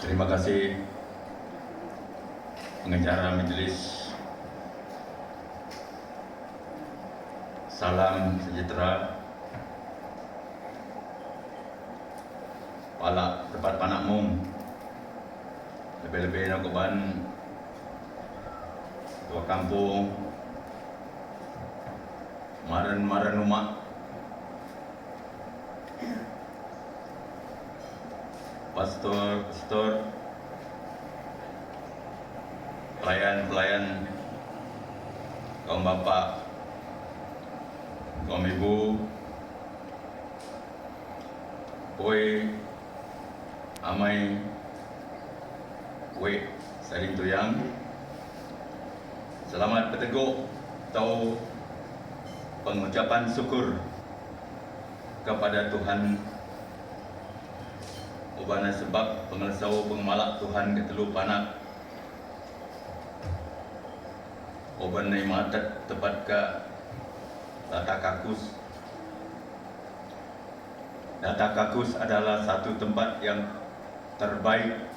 Terima kasih pengacara majelis. Salam sejahtera. Palak tepat panak mung. Lebih-lebih nak keban tua kampung. Maran-maran rumah. Pastor, pelayan-pelayan, kaum bapak, kaum ibu, poi, amai, we, saling tuyang. Selamat berteguh atau pengucapan syukur kepada Tuhan. Ubana sebab pengersau pengemalak Tuhan ketelu panak. Uban nai matat tepat ke Data Kakus. Data Kakus adalah satu tempat yang terbaik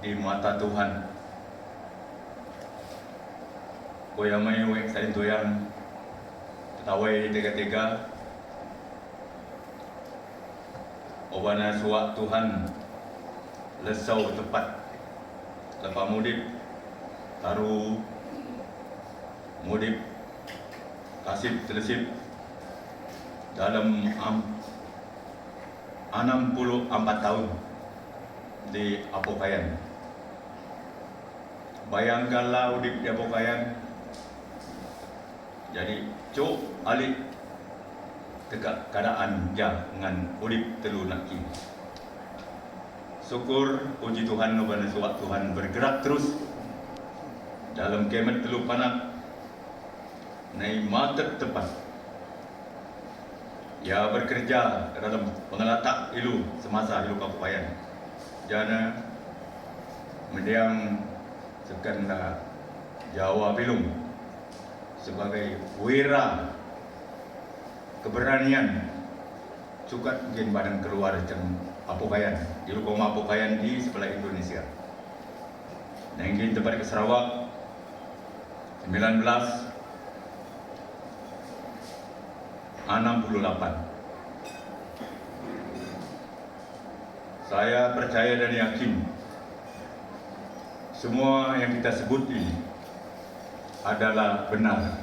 di mata Tuhan. Koyamai wek saling tuyang tetawai tiga-tiga. Obana suak Tuhan lesau tepat lepas mudip taru mudip kasih telesip dalam 64 tahun di Apokayan. Bayangkanlah udip di Apokayan. Jadi cuk alik tegak keadaan dengan udip telu nak kini. Syukur puji Tuhan nubana suat Tuhan bergerak terus dalam kemet telu panak nai matet tepat. Ia bekerja dalam pengelatak ilu semasa ilu Kapupayan. Jana mendiang sekanda Jawa Bilung sebagai wira keberanian cukat mungkin badan keluar macam Apokayan di Lukoma Apokayan di sebelah Indonesia. Nengin tempat ke Sarawak 1968. Saya percaya dan yakin semua yang kita sebut ini adalah benar.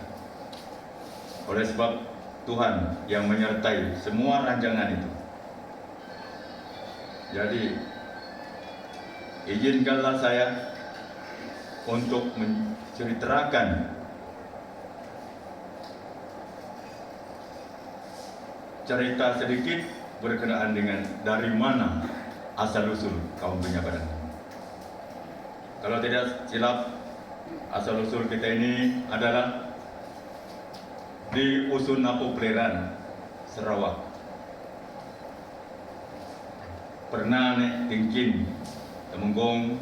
Oleh sebab Tuhan yang menyertai semua rancangan itu. Jadi, izinkanlah saya untuk menceritakan cerita sedikit berkenaan dengan dari mana asal-usul kaum penyabaran. Kalau tidak silap, asal-usul kita ini adalah di Usun Napu Pleran, Sarawak. Pernah nek tingkin temenggong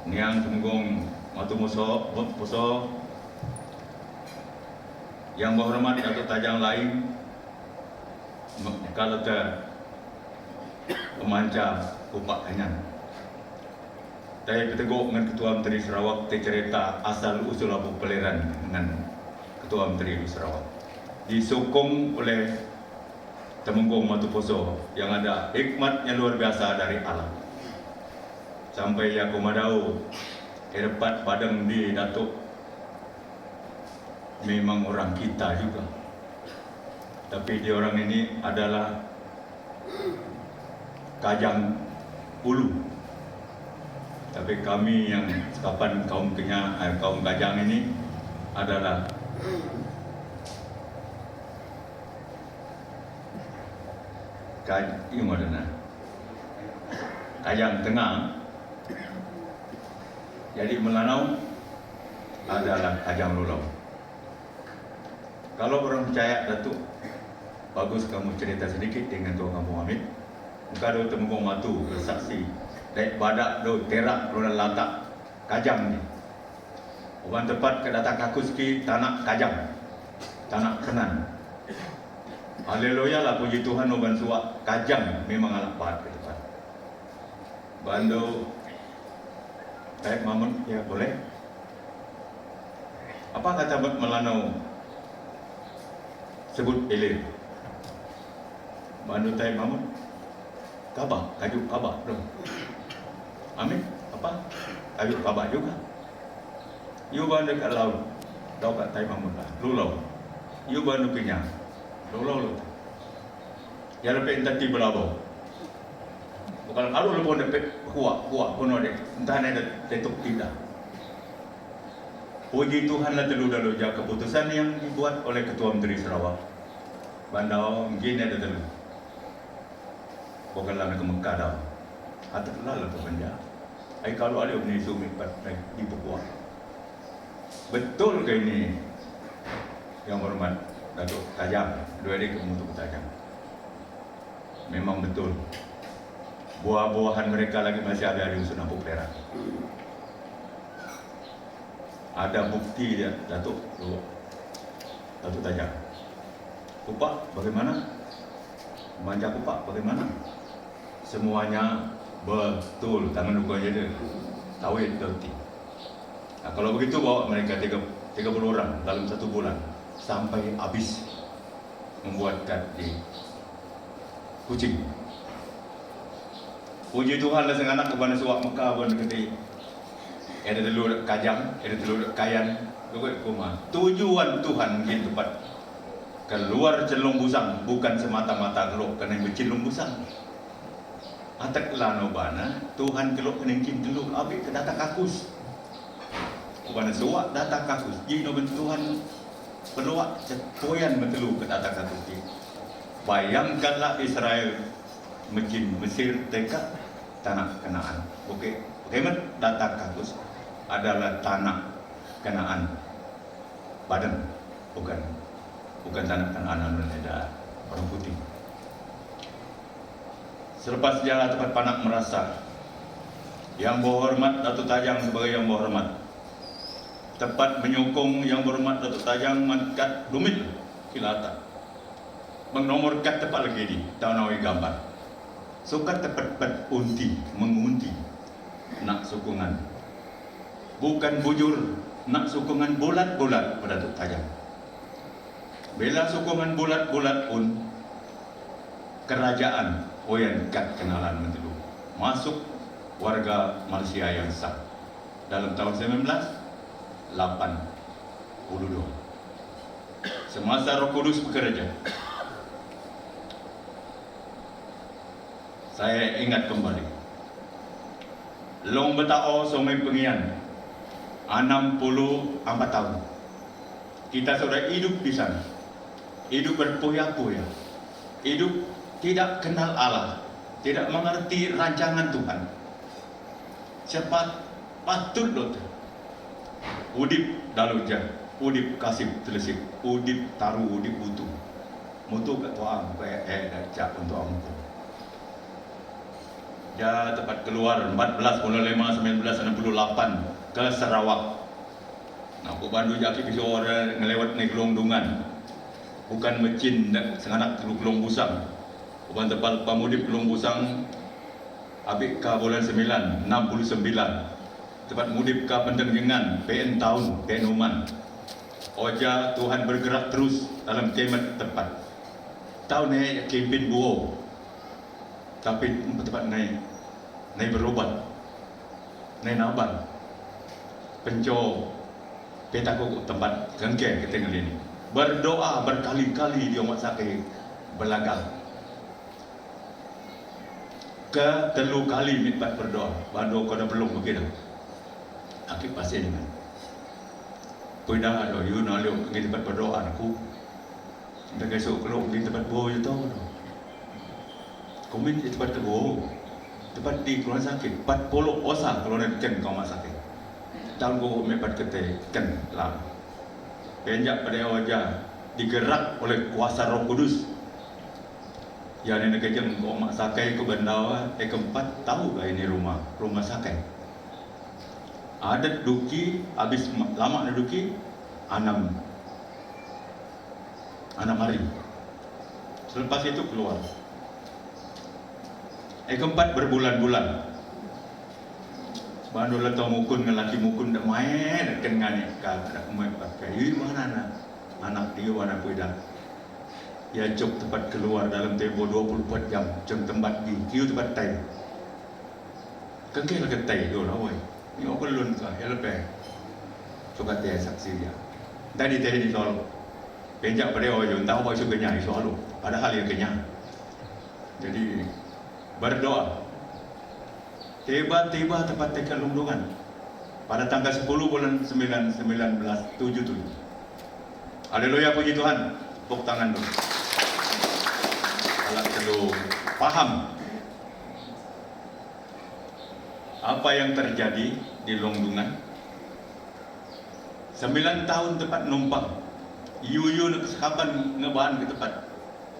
niang temenggong matu muso yang berhormat Datuk Tajang lain kalau ter pemanca Upak Hanyang. Saya berteguh dengan Ketua Menteri Sarawak cerita asal usul Napu Pleran dengan Ketua Menteri Sarawak disokong oleh Temenggung Matu Poso yang ada hikmat yang luar biasa dari Allah. Sampai yang kumadau dapat padang di Datuk memang orang kita juga, tapi dia orang ini adalah Kajang Ulu. Tapi kami yang sekapan kaum Kajang ini adalah Kajang Tengah. Jadi Melanau adalah Kajang Lulau. Kalau orang percaya Datuk, bagus kamu cerita sedikit dengan Tuan Kampung Hamid. Muka do Temenggung Matu bersaksi dari badak do terak roda latak Kajang ni. Orang tepat ke Data Kakus ki tanah Kajang, tanah Kenan. Haleluya lah, puji Tuhan, uban suak Kajang memang anak pahat ke depan. Bando Taib Mamun, ya boleh. Apa kata Melanau sebut elir? Bando Taib Mamun, Kabah, kayu Kabah dong. Amin, apa? Kayu Kabah juga. You bando kat laut, tau kat Taib Mamun lah, lulau. You bando kenyang, lulau lu. Ya lebih entah tiba labau. Bukan kalau lu pun dapat kuat pun ada, entah ada tetuk tidak. Puji Tuhan lah telu dalu ja keputusan yang dibuat oleh Ketua Menteri Sarawak. Bandau mungkin ada telu. Bukanlah nak ke Mekah dah. Atau lah tu benda. Ai kalau ada benda sumi pat di Papua. Betul ke ini? Yang hormat Datuk Tajam, dua dia kemutuk Tajam. Memang betul. Buah-buahan mereka lagi masih ada di Usun Ampuk Perak. Ada bukti dia, Datuk Tajam. Kupak bagaimana? Manja kupak bagaimana? Semuanya betul, tangan luka je dia. Tawid dirty. Nah, kalau begitu bawa mereka 30 orang dalam 1 bulan sampai habis membuat kad di Kuching. Puji Tuhan lah senganak kepada suak Mekah pun kata ada telur kajang, ada telur kayan, lukat kuma. Tujuan Tuhan mungkin tepat keluar celung busang, bukan semata-mata keluk kena bercelung busang. Atak lano bana Tuhan keluk kena kin teluk abik ke data kakus. Kepada suak data kakus. Jadi no Tuhan peluak cepoyan betelu ke data kakus. Bayangkanlah Israel mungkin Mesir dekat tanah Kanaan. Okey, bagaimana data kakus adalah tanah Kanaan, Padang, bukan tanah Kanaan ada orang putih. Selepas sejarah tempat Panak merasa yang berhormat Datuk Tajang sebagai yang berhormat, tepat menyokong yang berhormat Datuk Tajang mangkat rumit kilata mengnomorkan tepat lagi di Taunawi gambar. Sukat tepat mengunti nak sokongan. Bukan bujur nak sokongan bulat-bulat pada Datuk Tajang. Bila sokongan bulat-bulat pun kerajaan Oyan kat kenalan mentelu masuk warga Malaysia yang sah dalam tahun 1982. Semasa Roh Kudus bekerja, saya ingat kembali Long Betao Somai Pengian 64 tahun kita sudah hidup di sana, hidup berpoya-poya, hidup tidak kenal Allah, tidak mengerti rancangan Tuhan. Cepat patut lot udip daluja, udip kasih telesip, udip taru, udip butuh mutu kat tuang cak untuk amku. Ya tepat keluar 14.05.1968 ke Sarawak. Nah, aku bandu jaki pisau orang ngelewat ni gelondungan. Bukan mecin senganak gelong busang. Bukan tepal pamudip gelong busang abik ka bulan 9 69. Tepat mudip ka pendengengan PN tahun PN uman. Oja Tuhan bergerak terus dalam kemat tepat. Tahun ni kempin buo. Tapi tepat naik berobat, naik nabar, penco, petaku tempat gengke kita ini. Berdoa berkali-kali dia mak sakit belagang. Ke telu kali mitbat berdoa, bandu kau dah belum begitu. Akib pasien dengan. Puida ada, you naluk pergi tempat berdoa aku. Dah esok kalau pergi tempat boy tahu tu. Komen di tempat boy. Tepat di keluar sakit 40 osa kalau nak ken kau mak sakit tahun kau mepat kete ken lah penjak pada wajah digerak oleh kuasa Roh Kudus yang ini kejem kau mak sakai ke bendawa keempat tahu lah ini rumah sakai adat duki habis lama ada duki anam hari selepas itu keluar keempat berbulan-bulan Bandu leto mukun ngelaki mukun dak main dengan ni kata kemai pakai. Ini mana anak dia mana puida. Ya cok tempat keluar dalam tempo 24 jam. Jam tempat di kiu tempat time. Kengkel ketai do lah oi. Ni aku lun ka helpe. Suka dia saksi dia. Tadi di soal. Penjak pada orang tahu apa isu kenyang isu halu. Padahal yang kenyang. Jadi berdoa. Tiba-tiba tempat tekan lundungan pada tanggal 10 bulan 9 1977. Haleluya, puji Tuhan. Tepuk tangan dulu. Kalau perlu paham apa yang terjadi di Lundungan. 9 tahun tempat numpang. Yuyu nak kapan ngebahan ke tempat.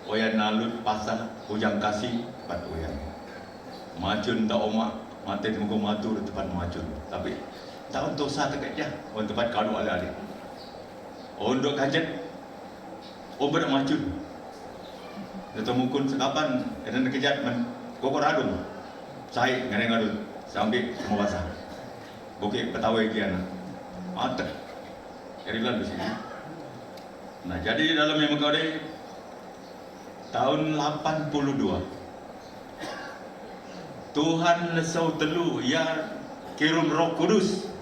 Oyan nalut pasar hujang kasih tempat oyan. Macun tak omak mati tunggu matu di tempat macun. Tapi tahun tu sah dekat je. Orang tempat kadu ala-ala. Orang duk kajet. Orang ber macun. Dato mukun sekapan dan kejat man kokor adung. Sai ngareng adung sambil semua basah. Bukit petawai kian. Mata. Kerilan di sini. Nah, jadi dalam yang mengkode tahun 82 Tuhan lesau telu ya kirim Roh Kudus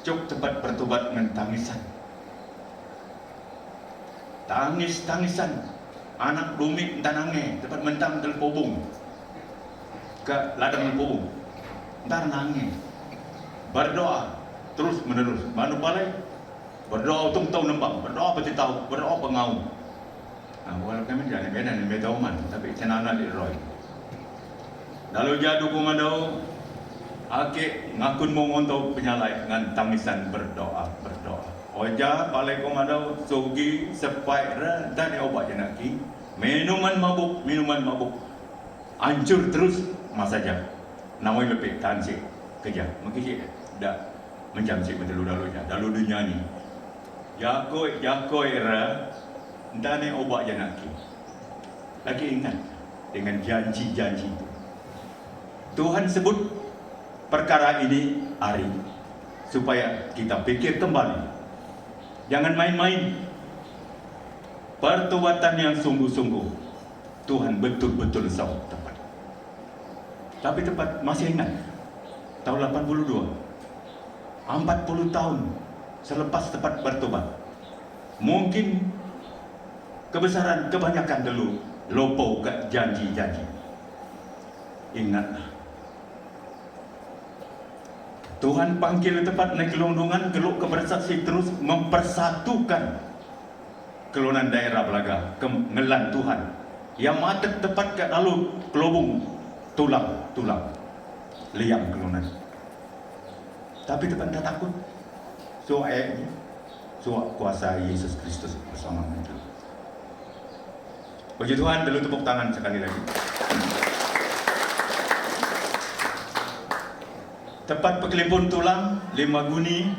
cuk tempat bertobat dengan tangisan. Tangisan anak rumit tanange tempat mentang del pobong ke ladang pobong. Entar nange berdoa terus menerus. Manu balai berdoa utung tahu nembang, berdoa peti tahu, berdoa pengau. Nah, walau kami jangan beda ni beda man, tapi cenana di roy. Lalu jadu kumadau, ake ngakun mongontau penyalai dengan tangisan berdoa. Oja balai kumadau sogi sepai dan obat jenaki. Minuman mabuk, hancur terus masaja. Nawai lebih tansi kerja, mungkin dah menjamsi dalu dunia ni. Yakoi ra, dan obat jenaki. Lagi ingat dengan janji-janji. Tuhan sebut perkara ini hari supaya kita pikir kembali. Jangan main-main. Pertobatan yang sungguh-sungguh Tuhan betul-betul tepat. Tapi tepat masih ingat tahun 82 40 tahun selepas tepat bertobat. Mungkin kebesaran kebanyakan dulu lopo ke janji-janji. Ingatlah, Tuhan panggil tepat naik kelundungan, geluk kebersaksi terus mempersatukan kelunan daerah Belaga, ngelan Tuhan. Yang mata tepat kat lalu kelubung tulang liang kelunan. Tapi tepat dah takut. So ayatnya, so kuasa Yesus Kristus bersama kita. Puji Tuhan, dulu tepuk tangan sekali lagi. Tepat pekelimpun tulang, 5 guni.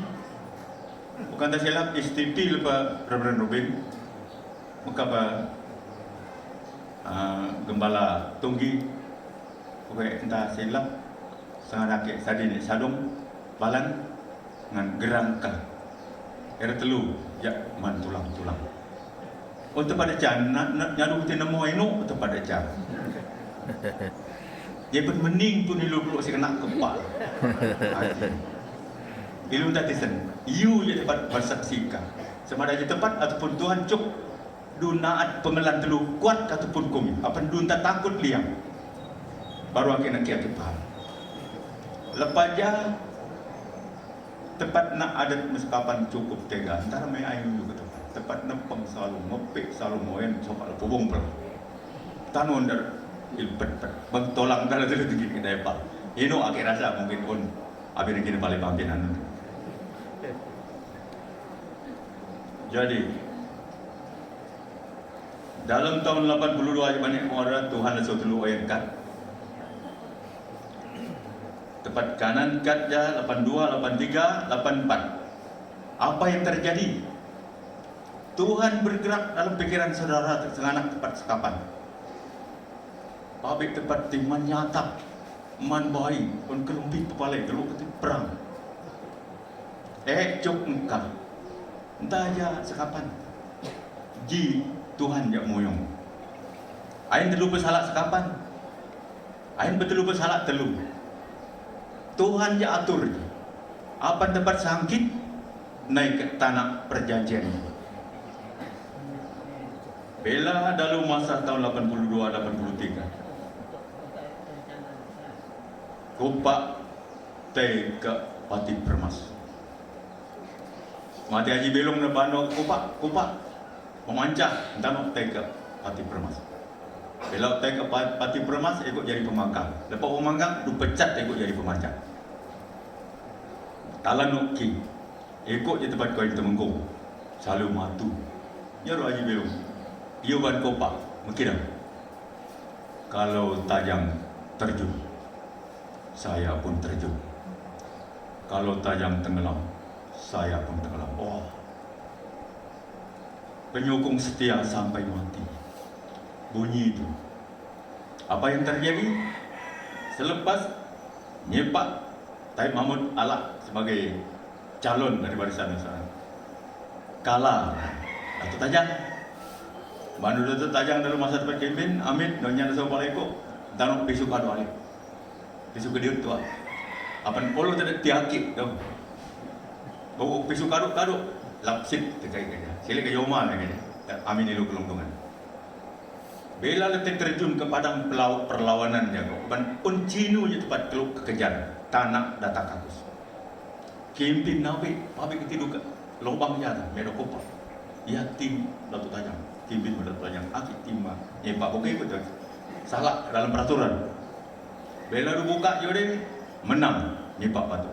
Bukan tak silap, STP lepas Reverend Robin. Maka Gembala Tunggi. Pokoknya entah silap. Sangat rakit sadin sadung balan dengan gerangkah. Era telu, ya man tulang. Oh tepat aja, nyadu kita nemu inu tepat aja. Dia pun mening pun ilu si kena kepal. Ilu tak tisen. You je dapat bersaksikan. Sama ada tempat ataupun Tuhan cuk dunaat pengelan telu kuat ataupun kumi. Apa dun tak takut liang. Baru akhirnya kita paham. Lepas je tempat nak adat mesekapan cukup tega. Antara mai ayu juga tempat nempang selalu ngepek selalu moen coba pubung per. Tanun dar ilpet bang tolang kalau tu tinggi kedai pak. Ino akhir rasa mungkin pun abis ini balik pampinan. Jadi dalam tahun 82 banyak orang Tuhan lesau telu ayat kat. Tepat kanan kat je 82, 83, 84. Apa yang terjadi? Tuhan bergerak dalam pikiran saudara senganak tepat sekapan. Pabrik tepat timan nyata man bayi pun kelumpi kepala geluk keti perang. Cok engkau. Entah aja sekapan. Ji Tuhan jak moyong. Ain telu bersalah sekapan. Ain betul bersalah telu. Tuhan jak atur. Apa tempat sangkit naik ke tanah perjanjian. Bela dalam masa tahun 82-83. Kopak teh ke Pati Permas. Mati Haji Belong na bano kopak memancah entah teh ke Pati Permas. Bela teh ke Pati Permas ikut jadi pemangkang. Lepas pemangkang du pecat ikut jadi pemancah. Talan Nuki ikut je tempat kau di Temenggung. Selalu matu. Ya Haji Belong. Ia ban kopak mengkira. Kalau tajam terjun, saya pun terjun. Kalau tajam tenggelam, saya pun tenggelam. Oh, penyokong setia sampai mati. Bunyi itu. Apa yang terjadi? Selepas nyepak Taib Mahmud Alak sebagai calon dari Barisan Nusantara, kalah Datuk Tajang. Bandu Datuk Tajang dalam masa tempat kempen, Amin, Nonya Nasa Paleko, tanuk pisu kado alik. Pisu gede tua. Apan polo tidak tiaki tu. Bawa pisu kado lapsit terkait kerja. Sila ke Yoma lagi. Amin ilu kelungkungan. Bela letak terjun ke padang perlawanan jago. Ban uncinu je tempat keluk kekejar tanah data kakus. Kempen nabi, pabik ketidu ke lubang jata, medokopa. Yatim Datuk Tajang. Kempen Datuk Tajang. Akik timah. Pak Bokai ikut salah dalam peraturan. Bela dibuka jodeng menang nyepak batu.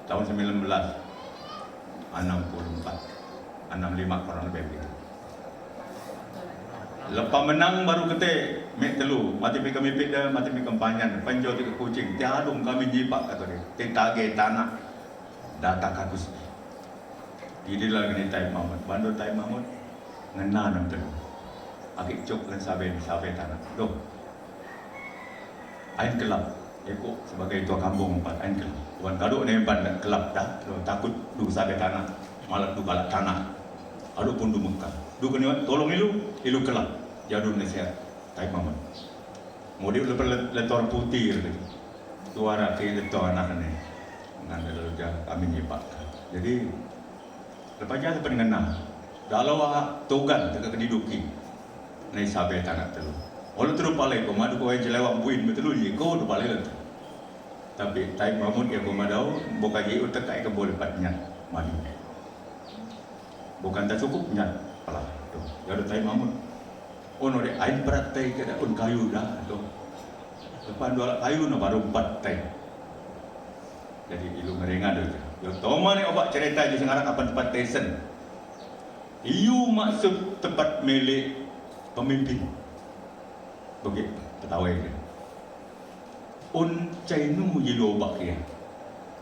Tahun 1964, 65 kurang lebih begitu. Lepas menang baru kete mek telu, mati pi kami pida, mati pi kampanyan, panjau ti kucing, tiadung kami nyepak kata dia. Titage tanah data kakus. Ini lagi ni Taib Mahmud, Bandu Taib Mahmud ngena nam telu. Agik cok dan sabe tanah. Doh. Ain kelab, eko sebagai tua kampung 4 ain kelab. Tuan kaduk ni ban kelab dah, takut du sabe tanah, malah du balak tanah. Aduk pun du Mekah. Du kena tolong ilu kelab. Jadu nasihat Taib Mahmud. Mudi lepas letor putih lagi. Tuara ke letor anak ni. Ngan lalu kami nyepak. Jadi lepas jatuh pendengar. Dalau togan dekat kediduki. Ni sabe tanah telu. Walau terus palai ko madu ko jelewang buin betul je ko do palai lah. Tapi Taib Mahmud ya ko madau bukan je utak kai ke boleh patnya madu. Bukan tak cukup nyat pala tu. Ya do Taib Mahmud. Ono de ain berat tai ke dah pun kayu dah tu. Lepas dua kayu no baru 4 tai. Jadi ilu merengah dah. Yo toma ni obat cerita je sekarang kapan tempat tesen. Iu maksud tempat milik pemimpin. Begitu, ketawa dia. Cainu je lobak dia.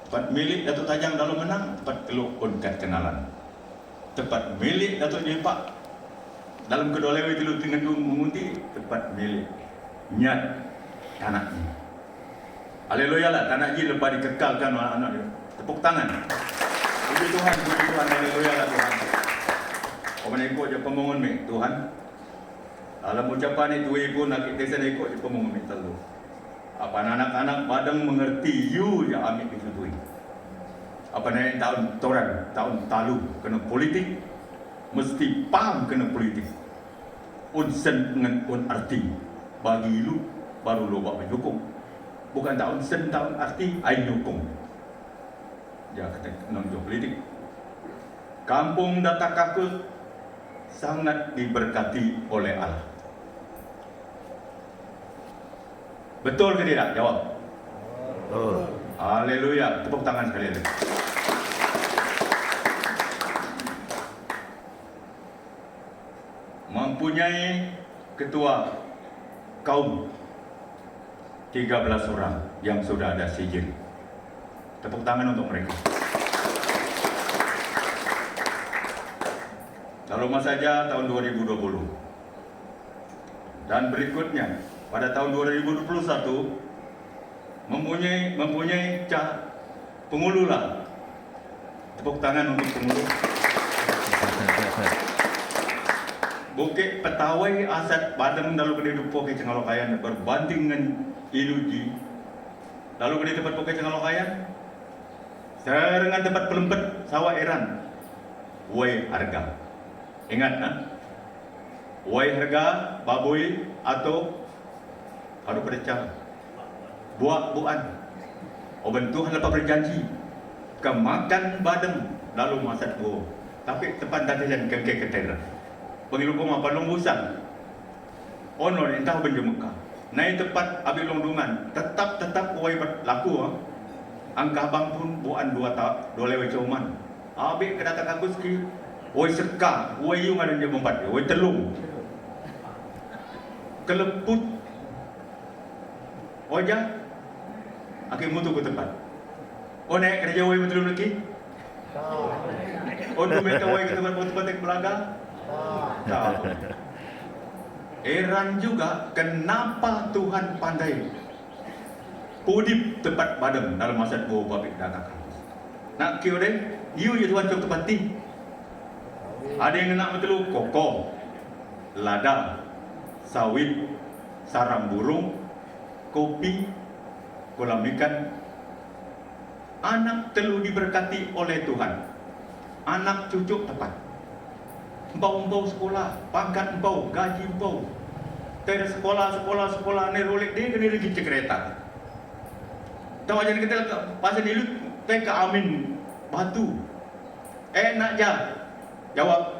Tempat milik Datuk Tajang dalam menang, tempat keluk kat kenalan. Tempat milik Datuk Nyepak dalam kedua lewe itu dengan mengunti, tempat milik nyat tanah ni. Haleluya lah, tanah ni lepas dikekalkan oleh anak dia. Tepuk tangan. Puji Tuhan, haleluya lah Tuhan. Orang ikut je pemohon ni, Tuhan. Dalam ucapan itu ibu nak kita ikut je pemohon ni telu. Apa anak-anak badang mengerti you yang ambil itu tu. Apa ni tahun toran, tahun talu kena politik, mesti paham kena politik. Unsen dengan arti bagi lu baru lu buat menyokong. Bukan tahun sen tahun arti ain nyokong. Ya kata nonjok politik. Kampung Data Kakus sangat diberkati oleh Allah. Betul ke tidak? Jawab. Betul. Haleluya. Tepuk tangan sekali lagi. Mempunyai ketua kaum 13 orang yang sudah ada sijil. Tepuk tangan untuk mereka. Lalu saja tahun 2020 dan berikutnya pada tahun 2021 mempunyai pengulu lah. Tepuk tangan untuk pengulu. Bukit petawai asat badang dalu kena dupo ke Cengalokayan berbanding dengan iluji. Lalu kena tempat poke Cengalokayan. Serengan tempat pelempet sawah eran. Wai harga. Ingat wai harga baboy atau harus pada cara buat-buan. Oban Tuhan lepas berjanji kemakan badang lalu masak buah. Tapi tempat tadi yang kekek-kekek. Pengilu koma palung busan. Ono entah benjo Mekah. Nai tepat abi longdungan. Tetap wai berlaku. Angka bang pun buan dua lewe cuman. Abi kedata kagus ki. Wai seka, wai yung ada dia mempat. Wai telung. Keleput. Oja. Aki mutu ke tempat. Oh naik kerja wai betul lagi. Oh mereka wai ke tempat yang belaga. Eran juga kenapa Tuhan pandai pudip tempat badam dalam masa buah babik datang. Nak kira deh, you Tuhan cok tempat ti. Ada yang nak betul koko, lada, sawit, sarang burung, kopi, kolam ikan. Anak telu diberkati oleh Tuhan. Anak cucu tepat. Empau sekolah, pangkat empau, gaji empau. Ter sekolah ni rolek dia kena lagi cek kereta. Tahu aja kita pasal dilut teh ke amin batu. Nak jawab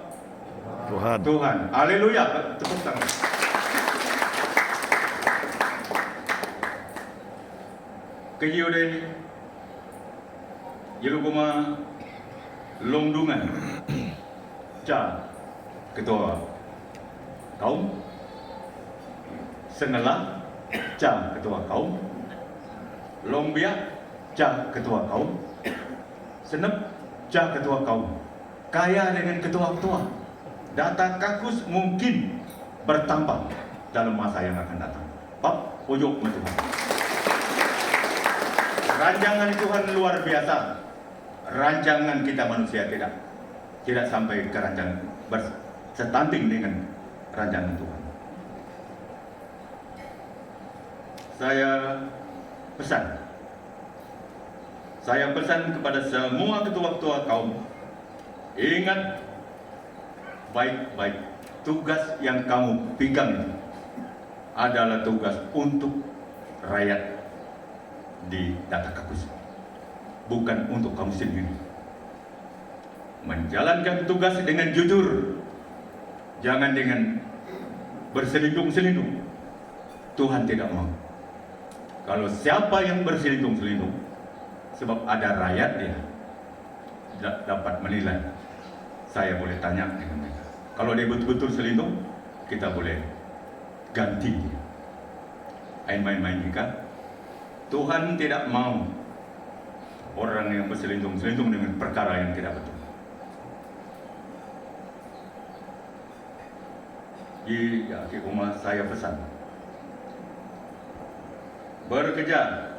Tuhan. Haleluya. Tepuk tangan. Kejiu deh. Jelu kuma longdungan. Ketua kaum, Sengela, ketua kaum, Lombia, ketua kaum, Senep, ketua kaum. Kaya dengan ketua-ketua. Data kakus mungkin bertambah dalam masa yang akan datang. Pak, ujung Tuhan. Rancangan Tuhan luar biasa. Rancangan kita manusia tidak sampai ke rancangan bersetanding dengan rancangan Tuhan. Saya pesan kepada semua ketua-ketua kaum, ingat baik-baik, tugas yang kamu pegang itu adalah tugas untuk rakyat di Datakakus, bukan untuk kamu sendiri. Menjalankan tugas dengan jujur, jangan dengan berselindung-selindung. Tuhan tidak mau. Kalau siapa yang berselindung-selindung, sebab ada rakyat dia dapat menilai. Saya boleh tanya dengan mereka. Kalau dia betul-betul selindung, kita boleh ganti. Main-main juga. Tuhan tidak mau orang yang berselindung-selindung dengan perkara yang tidak betul. Di rumah saya pesan, bekerja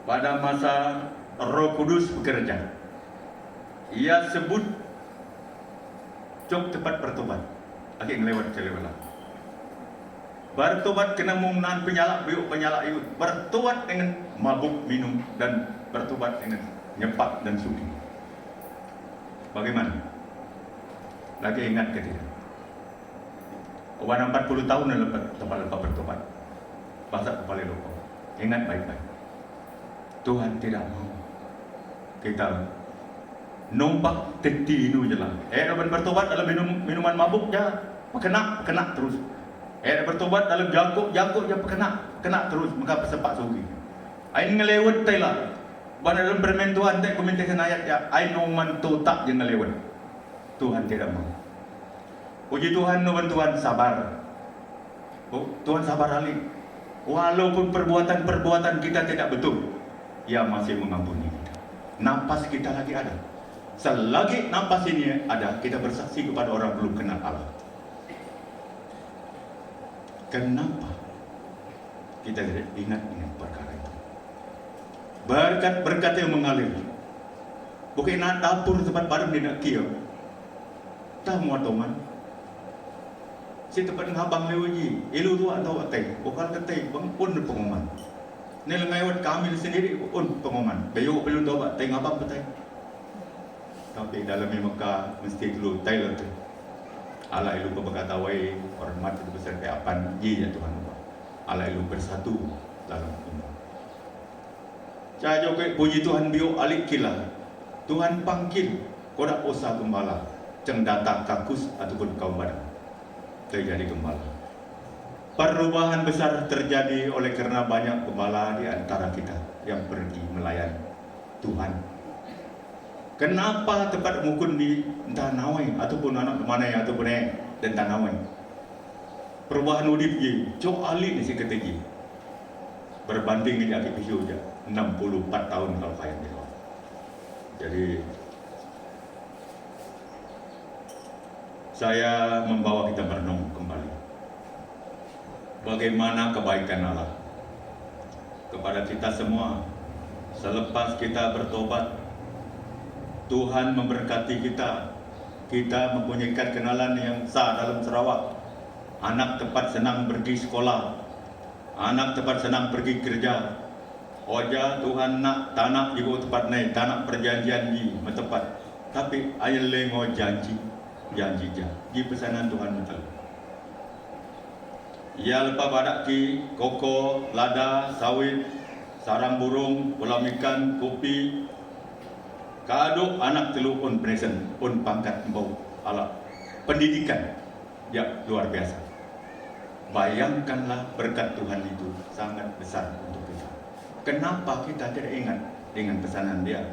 pada masa Roh Kudus bekerja. Ia sebut cok tepat bertobat. Lagi ngelewat celewala. Bertobat kena menggunakan penyalak iut. Bertobat dengan mabuk minum dan bertobat dengan nyepak dan sudi. Bagaimana? Lagi ingat ke tidak? Orang 40 tahun lepas bertobat. Bahasa kepala lupa. Ingat baik-baik. Tuhan tidak mau kita numpak teti itu je lah. Dapat bertobat dalam minuman mabuk ya, kena terus. Bertobat dalam jangkuk je kena terus. Maka sepak sugi. Ain ngelewat tela. Bana dalam permen Tuhan tak komentation ayat ya. Ain noman totak je ngelewat. Tuhan tidak mau. Puji Tuhan, Tuhan sabar. Tuhan sabar kali. Walaupun perbuatan kita tidak betul, Ia masih mengampuni kita. Napas kita lagi ada. Selagi napas ini ada, kita bersaksi kepada orang belum kenal Allah. Kenapa kita tidak ingat dengan perkara itu? Berkat-berkat yang mengalir. Bukan nak dapur tempat padam di nak kia. Tahu teman. Si tempat ngabang lewaji. Ilu tu atau atai. Bukan katai bang pun pengumuman. Ni lengaiwat kami sendiri pun pengumuman. Bayu belum tahu tak. Tai ngabang betai. Tapi dalam Mekah mesti dulu tai lah tu. Allah ilu berkata wai hormat itu besar keapan ye ya Tuhan. Allah ilu bersatu dalam iman. Cajo ke puji Tuhan bio alik kila. Tuhan panggil kodak osa gembala, ceng datang kakus ataupun kaum badan terjadi gembala. Perubahan besar terjadi oleh karena banyak gembala di antara kita yang pergi melayani Tuhan. Kenapa tempat mukun di entah nawai ataupun anak mana ataupun dan entah nawai. Perubahan udip ye, cok alik ni si ketegi. Berbanding dengan akhir pisau je, 64 tahun kalau kaya ni. Jadi saya membawa kita merenung kembali bagaimana kebaikan Allah kepada kita semua. Selepas kita bertobat, Tuhan memberkati kita. Kita mempunyai kenalan yang sah dalam Sarawak. Anak tepat senang pergi sekolah, anak tepat senang pergi kerja. Oja Tuhan nak tanah juga tempat naik, tanah perjanjian di tepat. Tapi ayat lengo janji di pesanan Tuhan betul. Ia lepas badak ki, koko, lada, sawit, sarang burung, kolam ikan, kopi. Kaduk anak telu pun present, pun pangkat bau ala pendidikan ya luar biasa. Bayangkanlah berkat Tuhan itu sangat besar untuk kita. Kenapa kita tidak ingat dengan pesanan dia?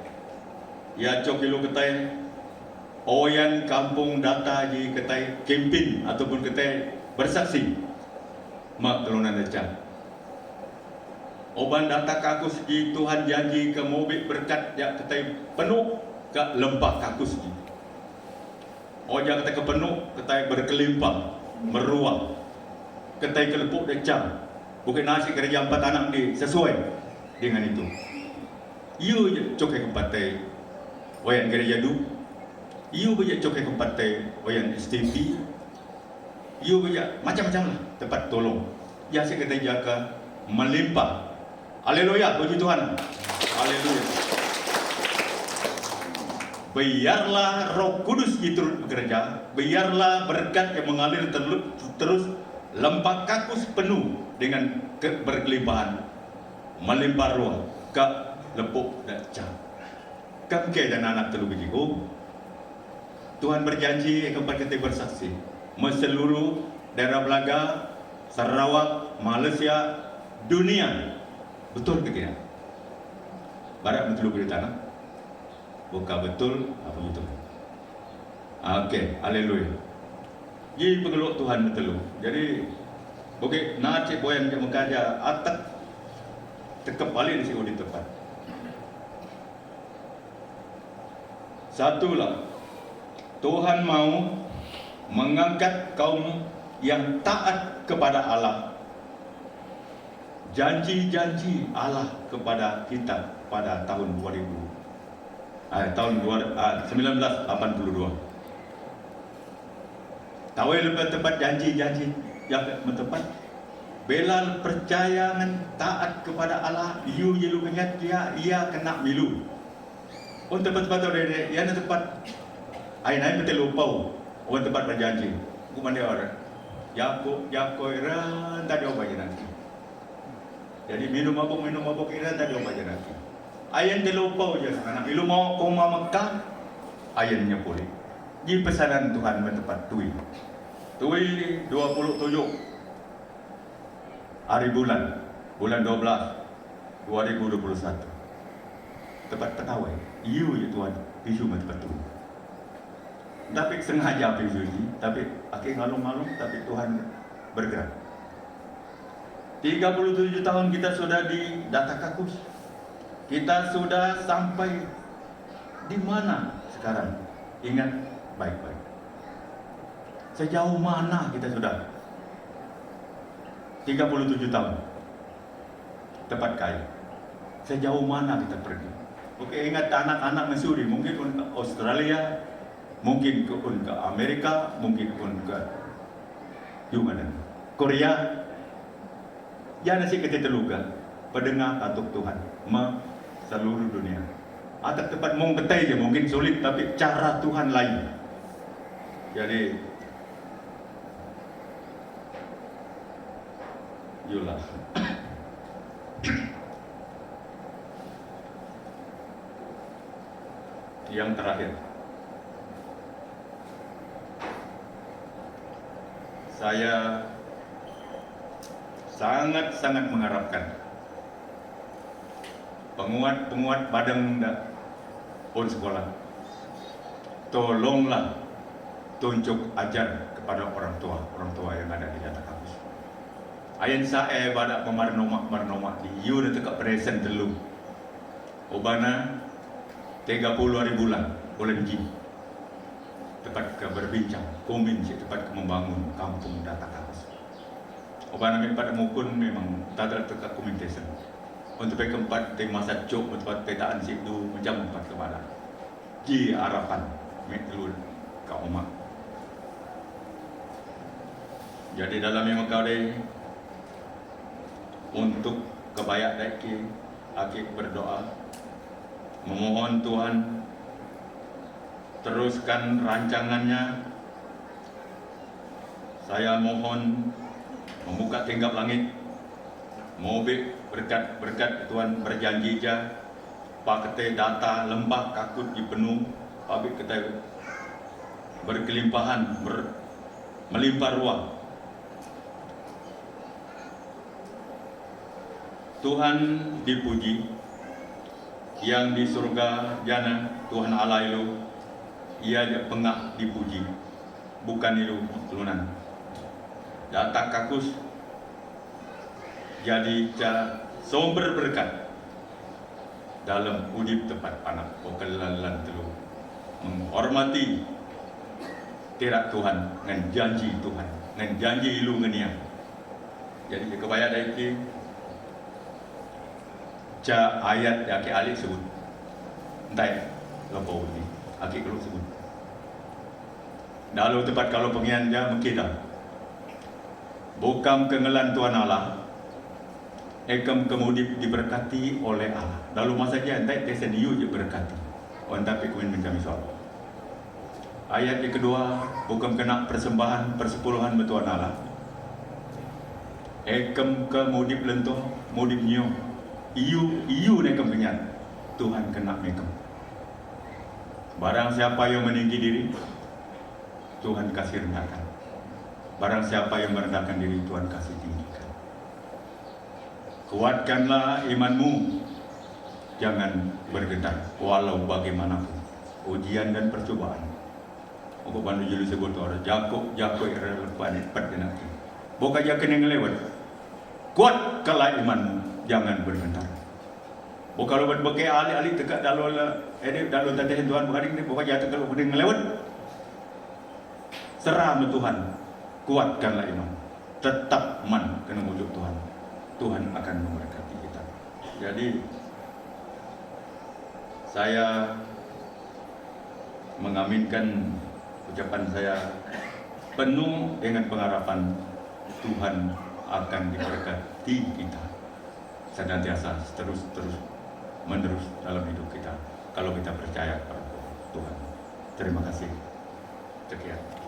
Ya cokilu ketai, oyan kampung data di ketai kempin ataupun ketai bersaksi, mak kelunan decan. Oban data kakus di Tuhan janji ke mobil berkat ya ketai penuh ke lembah kakus di. Oja ketai ke penuh, ketai berkelimpah, meruah, ketai kelepuk decan. Bukan nasi kerja 4 anak di sesuai dengan itu. Iu je cokai kempatai wayan gereja du. Iu je cokai kempatai wayan STP. Iu je macam-macam lah tempat tolong. Ya saya kata jaga melimpah. Haleluya, puji Tuhan. Haleluya. Biarlah Roh Kudus itu bekerja, biarlah berkat yang mengalir terus lembah kakus penuh dengan berkelimpahan, melimpah ruah ke lepuk dan cang. Kakek dan anak terlebih begitu. Tuhan berjanji kepada kita bersaksi seluruh daerah Belaga, Sarawak, Malaysia, dunia. Betul ke tidak? Barat betul ke tanah? Bukan betul apa itu? Okey, haleluya. Ini pengeluk Tuhan betul. Jadi, okey, nak cik boyan yang mengkaja atak tekap balik di sini tempat. Satulah, Tuhan mau mengangkat kaum yang taat kepada Allah. Janji-janji Allah kepada kita pada tahun 1982. Tahu lepas tempat janji-janji yang tepat. Bela percaya dan taat kepada Allah. You lu ingat ia kena milu. On tempat-tempat tu dia yang tempat. Ain betul lupa. On tempat berjanji. Bukan dia orang. Yakoi ran tak jauh aja nanti. Jadi minum mabuk iran tak jauh aja nanti. Ayan terlupa je anak. Ilu mau koma Mekah, ayannya boleh. Di pesanan Tuhan mentepat tui 27 hari bulan 12 2021. Tepat petawai. Iu ya Tuhan, bisu mentepat tui. Tapi sengaja bisu ni, tapi akhir ngalung-ngalung, tapi Tuhan bergerak. 37 tahun kita sudah di data kakus. Kita sudah sampai di mana sekarang? Ingat baik-baik. Sejauh mana kita sudah? 37 tahun. Tepat kaya. Sejauh mana kita pergi? Oke, ingat anak-anak Mesuri, mungkin ke Australia, mungkin ke Amerika, mungkin ke mana? Korea. Ya nasi kita teluga, pendengar untuk Tuhan, seluruh dunia. Atau tempat mau betai je mungkin sulit, tapi cara Tuhan lain. Jadi, yulah. Yang terakhir, saya sangat mengharapkan penguat badang pun sekolah, tolonglah tunjuk ajar kepada orang tua yang ada di atas kampus. Ayen saya pada pemarnomak di yu dan tekak present dulu. Obana 30 hari bulan bulan Ji tepat ke berbincang komin tepat ke membangun kampung data kampus. Obana pada mukun memang tak ada tekak komunitasyon untuk keempat di masa cok untuk petaan situ macam empat kepada Ji harapan metlul ke umat. Jadi dalam yang kau deh untuk kebayak daiki akik berdoa memohon Tuhan teruskan rancangannya. Saya mohon membuka tingkap langit, mobil berkat Tuhan berjanji ja pakete data lembah kakut dipenuh, pabrik kita berkelimpahan, melimpah ruah. Tuhan dipuji, yang di surga jana Tuhan Allah ilu, ia pengak dipuji, bukan ilu turunan. Data kakus jadi sumber berkat dalam udip tepat panak pokalan telu menghormati tirak Tuhan dengan janji Tuhan, dengan janji ilu ngenia. Jadi kebaya daiki ayat yang alik sebut entai lopo ini aki kalau sebut dalu tepat kalau pengian dia kita bukan kengelan Tuhan Allah ekam kemudip diberkati oleh Allah dalu masa dia entai teseniu je berkati on tapi kuin mencami soal ayat yang kedua bukan kena persembahan persepuluhan Tuhan Allah ekam kemudip lentoh mudip nyo iyu nekam kenyan Tuhan kena mekam. Barang siapa yang meninggi diri Tuhan kasih rendahkan. Barang siapa yang merendahkan diri Tuhan kasih tinggikan. Kuatkanlah imanmu, jangan bergetar walau bagaimanapun ujian dan percobaan. Aku bantu jeli sebut orang jako irrelevan perdenaki. Bukan jaken yang lewat. Kuatkanlah imanmu, jangan bergetar. Kalau berbagai ahli tegak dalam tadi Tuhan berharing ni bukan jatuh kalau berdeng lewat. Serah Tuhan, kuatkanlah iman, tetap man kena mujuk Tuhan. Tuhan akan memberkati kita. Jadi saya mengaminkan ucapan saya penuh dengan pengharapan Tuhan akan diberkati kita senantiasa terus menerus dalam hidup kita kalau kita percaya pada Tuhan. Terima kasih. Sekian.